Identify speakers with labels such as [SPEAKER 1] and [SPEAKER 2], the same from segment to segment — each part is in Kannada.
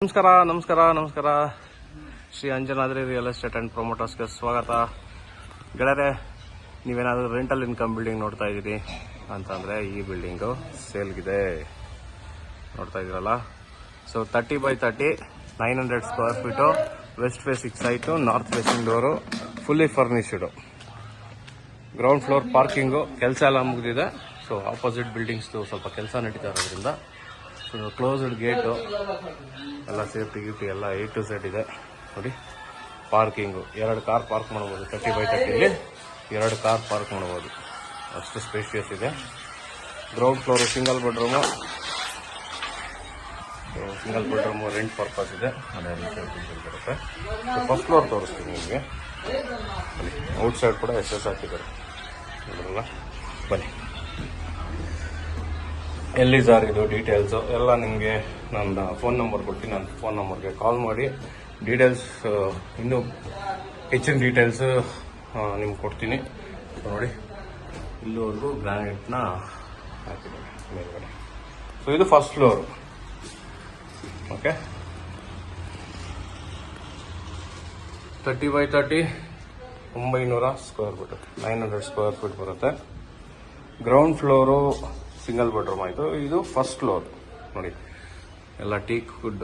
[SPEAKER 1] ನಮಸ್ಕಾರ Shri Anjanadri real estate and ಪ್ರೊಮೋಟರ್ಸ್ಗೆ ಸ್ವಾಗತ. ಗೆಳೆಯರೆ, ನೀವೇನಾದರೂ ರೆಂಟಲ್ ಇನ್ಕಮ್ ಬಿಲ್ಡಿಂಗ್ ನೋಡ್ತಾ ಇದ್ದೀರಿ ಅಂತಂದರೆ ಈ ಬಿಲ್ಡಿಂಗು ಸೇಲ್ಗಿದೆ. ನೋಡ್ತಾ ಇದ್ದೀರಲ್ಲ, so 30x30 900 square feet, west facing site, north facing door, fully furnished, ground floor parking, ಕೆಲಸ ಎಲ್ಲ ಮುಗಿದಿದೆ. ಸೊ ಆಪೋಸಿಟ್ ಬಿಲ್ಡಿಂಗ್ಸ್ದು ಸ್ವಲ್ಪ ಕೆಲಸ ನಡೀತಾ ಇರೋದ್ರಿಂದ ಕ್ಲೋಸ್ಡ್ ಗೇಟು ಎಲ್ಲ ಸೇಫ್ಟಿ ಗಿಫ್ಟಿ ಎಲ್ಲ A to Z ಇದೆ. ನೋಡಿ, ಪಾರ್ಕಿಂಗು 2 ಕಾರ್ ಪಾರ್ಕ್ ಮಾಡ್ಬೋದು. 30x30 2 ಕಾರ್ ಪಾರ್ಕ್ ಮಾಡ್ಬೋದು, ಅಷ್ಟು ಸ್ಪೇಷಿಯಸ್ ಇದೆ. Ground floor single bedroom rent purpose ಇದೆ. ಅದೇ ಬರುತ್ತೆ. ಫಸ್ಟ್ ಫ್ಲೋರ್ ತೋರಿಸ್ತೀನಿ ನಿಮಗೆ. ಔಟ್ ಸೈಡ್ ಕೂಡ SS ಹಾಕಿದ್ದಾರೆ, ನೋಡ್ರಲ್ಲ. ಬನ್ನಿ, ಎಲ್ಲಿ ಸರ್ ಇದು ಡೀಟೇಲ್ಸು ಎಲ್ಲ ನಿಮಗೆ ನನ್ನ ಫೋನ್ ನಂಬರ್ ಕೊಡ್ತೀನಿ. ನನ್ನ ಫೋನ್ ನಂಬರ್ಗೆ ಕಾಲ್ ಮಾಡಿ ಡೀಟೇಲ್ಸ್, ಇನ್ನೂ ಹೆಚ್ಚಿನ ಡೀಟೇಲ್ಸು ನಿಮ್ಗೆ ಕೊಡ್ತೀನಿ. ನೋಡಿ, ಇಲ್ಲಿವರೆಗೂ ಗ್ರಾನೈಟ್ನ ಹಾಕಿದ್ದಾರೆ ಮೇಲ್ಗಡೆ. ಸೊ ಇದು first floor. Okay, 30x30 900 square feet, 900 square feet ಬರುತ್ತೆ. ಗ್ರೌಂಡ್ ಫ್ಲೋರು ಸಿಂಗಲ್ ಬೆಡ್ರೂಮ್ ಆಯಿತು. ಇದು ಫಸ್ಟ್ ಫ್ಲೋರ್. ನೋಡಿ, ಎಲ್ಲ ಟೀಕ್ ವುಡ್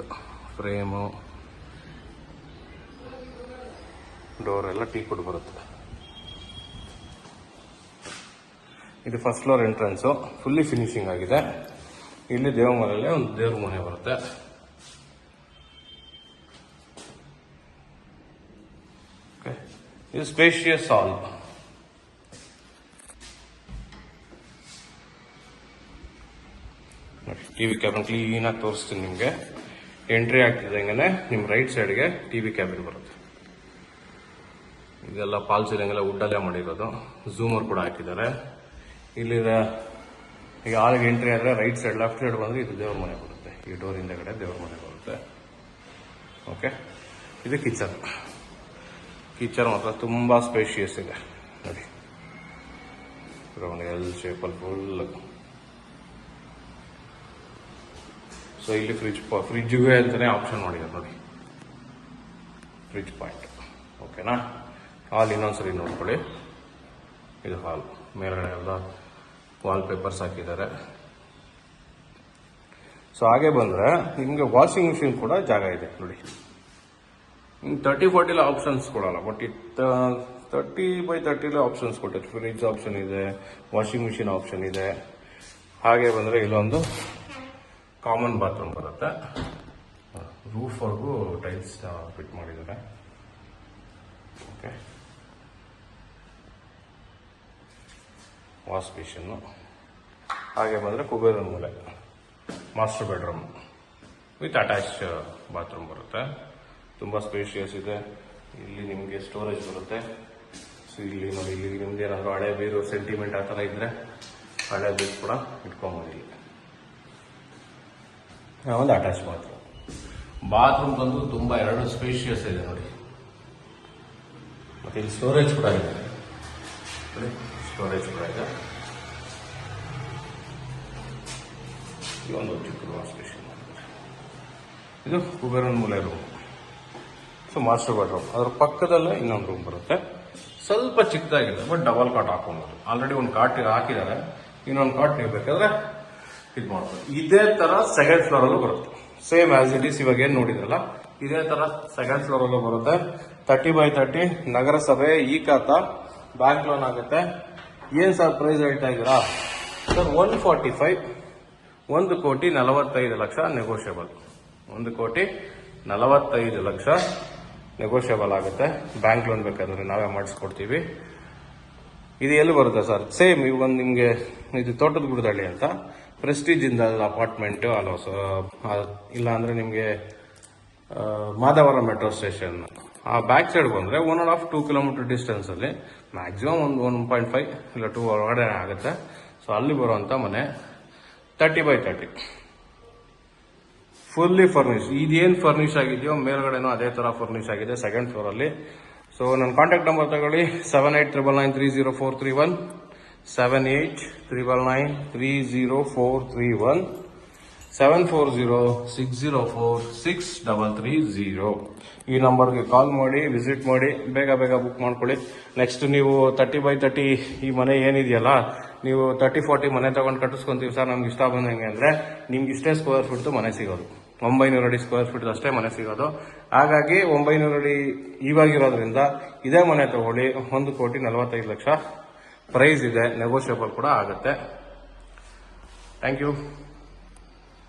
[SPEAKER 1] ಫ್ರೇಮು, ಡೋರ್ ಎಲ್ಲ ಟೀಕ್ ವುಡ್ ಬರುತ್ತೆ. ಇದು first floor entrance, fully finishing ಆಗಿದೆ. ಇಲ್ಲಿ ದೇವ್ರ ಮನೆಯಲ್ಲೇ ಒಂದು ದೇವ್ರ ಮನೆ ಬರುತ್ತೆ. ಓಕೆ, ಇದು ಸ್ಪೇಷಿಯಸ್ ಹಾಲ್. TV ಕ್ಯಾಬಿನ್ ಕ್ಲೀನಾಗಿ ತೋರಿಸ್ತೀನಿ ನಿಮಗೆ. ಎಂಟ್ರಿ ಆಗ್ತಿದ್ದಂಗೆ ನಿಮ್ಮ ರೈಟ್ ಸೈಡ್ಗೆ TV ಕ್ಯಾಬಿನ್ ಬರುತ್ತೆ. ಇದೆಲ್ಲ ಪಾಲ್ ಸೀಲಿಂಗ್ ಎಲ್ಲ ವುಡ್ಡಲ್ಲೇ ಮಾಡಿರೋದು. ಝೂಮರ್ ಕೂಡ ಹಾಕಿದ್ದಾರೆ. ಇಲ್ಲಿ ಈಗ ಆಳಿಗೆ ಎಂಟ್ರಿ ಆದರೆ ರೈಟ್ ಸೈಡ್ ಲೆಫ್ಟ್ ಸೈಡ್ ಬಂದರೆ ಇದು ದೇವ್ರ ಮನೆ ಬರುತ್ತೆ. ಈ ಡೋರ್ ಹಿಂದೆಗಡೆ ದೇವ್ರ ಮನೆ ಬರುತ್ತೆ. ಓಕೆ, ಇದು ಕಿಚನ್ ಮಾತ್ರ ತುಂಬ ಸ್ಪೇಷಿಯಸ್ ಇದೆ. ನೋಡಿ, ರೌಂಡ್ L ಶೇಪಲ್ಲಿ ಫುಲ್. ಸೊ ಇಲ್ಲಿ ಫ್ರಿಜ್ಗೆ ಅಂತಲೇ ಆಪ್ಷನ್ ಮಾಡಿದ್ದಾರೆ. ನೋಡಿ, ಫ್ರಿಜ್ ಪಾಯಿಂಟ್. ಓಕೆನಾ? ಹಾಲ್ ಇನ್ನೊಂದ್ಸರಿ ನೋಡ್ಕೊಳ್ಳಿ. ಇದು ಹಾಲ್, ಮೇಲ್ಗಡೆ ಎಲ್ಲ ವಾಲ್ ಪೇಪರ್ಸ್ ಹಾಕಿದ್ದಾರೆ. ಸೊ ಹಾಗೆ ಬಂದರೆ ನಿಮಗೆ ವಾಷಿಂಗ್ ಮಿಷಿನ್ ಕೂಡ ಜಾಗ ಇದೆ. ನೋಡಿ, 30x40 ಆಪ್ಷನ್ಸ್ ಕೊಡಲ್ಲ, ಬಟ್ 30x30 ಆಪ್ಷನ್ಸ್ ಕೊಟ್ಟಿದೆ. ಫ್ರಿಜ್ ಆಪ್ಷನ್ ಇದೆ, ವಾಷಿಂಗ್ ಮಿಷಿನ್ ಆಪ್ಷನ್ ಇದೆ. ಹಾಗೆ ಬಂದರೆ ಇಲ್ಲೊಂದು ಕಾಮನ್ ಬಾತ್ರೂಮ್ ಬರುತ್ತೆ. ರೂಫ್ವರೆಗೂ ಟೈಲ್ಸ್ ಫಿಟ್ ಮಾಡಿದ್ದಾರೆ. ಓಕೆ, ವಾಶ್ ಬೇಷನ್ನು. ಹಾಗೆ ಬಂದರೆ ಕುಬೇರನ ಮೂಲೆ, master bedroom with attach bathroom ಬರುತ್ತೆ. ತುಂಬ ಸ್ಪೇಷಿಯಸ್ ಇದೆ. ಇಲ್ಲಿ ನಿಮಗೆ ಸ್ಟೋರೇಜ್ ಬರುತ್ತೆ. ಸೊ ಇಲ್ಲಿ ನೋಡಿ, ಇಲ್ಲಿ ನಿಮ್ಗೆ ಏನಾದರೂ ಹಳೆ ಬೀರು ಸೆಂಟಿಮೆಂಟ್ ಆ ಥರ ಇದ್ದರೆ ಹಳೆ ಬೀರು ಕೂಡ ಇಟ್ಕೊಂಬೋದು. ಒಂದು ಅಟ್ಯಾಚ್ ಬಾತ್ರೂಮ್ ಬಂದು ತುಂಬ 2 ಸ್ಪೇಷಿಯಸ್ ಇದೆ. ನೋಡಿ, ಮತ್ತೆ ಇಲ್ಲಿ ಸ್ಟೋರೇಜ್ ಕೂಡ ಇದೆ. ನೋಡಿ, ಸ್ಟೋರೇಜ್ ಕೂಡ ಇದೆ. ಇದೊಂದು ಚಿಕ್ಕ ವಾಶ್ ಬೇಷನ್. ಇದು ಕುಬೇರನ ಮೂಲೆ ರೂಮ್. ಸೊ ಮಾಸ್ಟರ್ ಬೆಡ್ರೂಮ್, ಅದ್ರ ಪಕ್ಕದಲ್ಲೇ ಇನ್ನೊಂದು ರೂಮ್ ಬರುತ್ತೆ. ಸ್ವಲ್ಪ ಚಿಕ್ಕದಾಗಿದೆ, ಬಟ್ ಡಬಲ್ ಕಾಟ್ ಹಾಕೊಬೋದು. ಆಲ್ರೆಡಿ ಒಂದು ಕಾಟ್ ಹಾಕಿದ್ದಾರೆ. ಇನ್ನೊಂದು ಕಾಟ್ ನೀವು ಬೇಕಾದ್ರೆ ಇದು ಮಾಡ್ಬೋದು. ಇದೇ ತರ ಸೆಕೆಂಡ್ ಫ್ಲೋರ್ ಅಲ್ಲೂ ಬರುತ್ತೆ. ಸೇಮ್ ಆಸ್ ಇಟ್ ಈಸ್ ಇವಾಗ ಏನ್ ನೋಡಿದ್ರಲ್ಲ, ಇದೇ ತರ ಸೆಕೆಂಡ್ ಫ್ಲೋರ್ ಅಲ್ಲೂ ಬರುತ್ತೆ. 30x30 ನಗರಸಭೆ ಈ ಖಾತಾ ಬ್ಯಾಂಕ್ ಲೋನ್ ಆಗುತ್ತೆ. ಏನ್ ಸರ್ ಪ್ರೈಸ್ ಹೇಳ್ತಾ ಇದ್ದೀರಾ ಸರ್? 145, 1,45,00,000 ನೆಗೋಷಿಯಬಲ್. 1,45,00,000 ನೆಗೋಷಿಯಬಲ್ ಆಗುತ್ತೆ. ಬ್ಯಾಂಕ್ ಲೋನ್ ಬೇಕಾದ್ರೆ ನಾವೇ ಮಾಡಿಸ್ಕೊಡ್ತೀವಿ. ಇದು ಎಲ್ಲಿ ಬರುತ್ತೆ ಸರ್? ಸೇಮ್ ಇವಾಗ ನಿಮಗೆ ಇದು ತೋಟದ ಗುಡದಳ್ಳಿ ಅಂತ ಪ್ರೆಸ್ಟೀಜ್ ಇಂದ ಅಪಾರ್ಟ್ಮೆಂಟ್ ಅಲ್ಲ, ಇಲ್ಲ ಅಂದ್ರೆ ನಿಮಗೆ ಮಾಧವರ ಮೆಟ್ರೋ ಸ್ಟೇಷನ್ ಆ ಬ್ಯಾಕ್ ಸೈಡ್ ಬಂದ್ರೆ 1.5-2 ಕಿಲೋಮೀಟರ್ ಡಿಸ್ಟೆನ್ಸ್ ಅಲ್ಲಿ ಮ್ಯಾಕ್ಸಿಮಮ್ 1.5 ಇಲ್ಲ 2 ಒಳಗಡೆ ಆಗುತ್ತೆ. ಸೊ ಅಲ್ಲಿ ಬರುವಂತ ಮನೆ 30x30 ಫುಲ್ಲಿ ಫರ್ನಿಶ್. ಇದೇನು ಫರ್ನಿಶ್ ಆಗಿದೆಯೋ ಮೇಲ್ಗಡೆನೂ ಅದೇ ತರ ಫರ್ನಿಶ್ ಆಗಿದೆ ಸೆಕೆಂಡ್ ಫ್ಲೋರ್ ಅಲ್ಲಿ. ಸೊ ನನ್ನ ಕಾಂಟ್ಯಾಕ್ಟ್ ನಂಬರ್ ತಗೊಳ್ಳಿ, 7899930431, 7899930431. 7406046330. ಈ ನಂಬರ್ಗೆ ಕಾಲ್ ಮಾಡಿ, ವಿಸಿಟ್ ಮಾಡಿ, ಬೇಗ ಬೇಗ ಬುಕ್ ಮಾಡ್ಕೊಳ್ಳಿ. ನೆಕ್ಸ್ಟ್ ನೀವು 30x30 ಈ ಮನೆ ಏನಿದೆಯಲ್ಲ, ನೀವು 30-40 ಮನೆ ತಗೊಂಡು ಕಟ್ಟಿಸ್ಕೊಂತೀವಿ ಸರ್ ನಮ್ಗೆ ಇಷ್ಟ ಬಂದಂಗೆ ಅಂದ್ರೆ ನಿಮ್ಗೆ ಇಷ್ಟೇ ಸ್ಕ್ವೇರ್ ಫೀಟ್ ಮನೆ ಸಿಗೋದು. 900 ಅಡಿ ಸ್ಕ್ವೇರ್ ಫೀಟ್ ಅಷ್ಟೇ ಮನೆ ಸಿಗೋದು. ಹಾಗಾಗಿ 900 ಅಡಿ ಇವಾಗಿರೋದ್ರಿಂದ ಇದೇ ಮನೆ ತಗೊಳ್ಳಿ. 1,45,00,000 ಪ್ರೈಸ್ ಇದೆ, ನೆಗೋಷಿಯಬಲ್ ಕೂಡ ಆಗುತ್ತೆ. Thank you.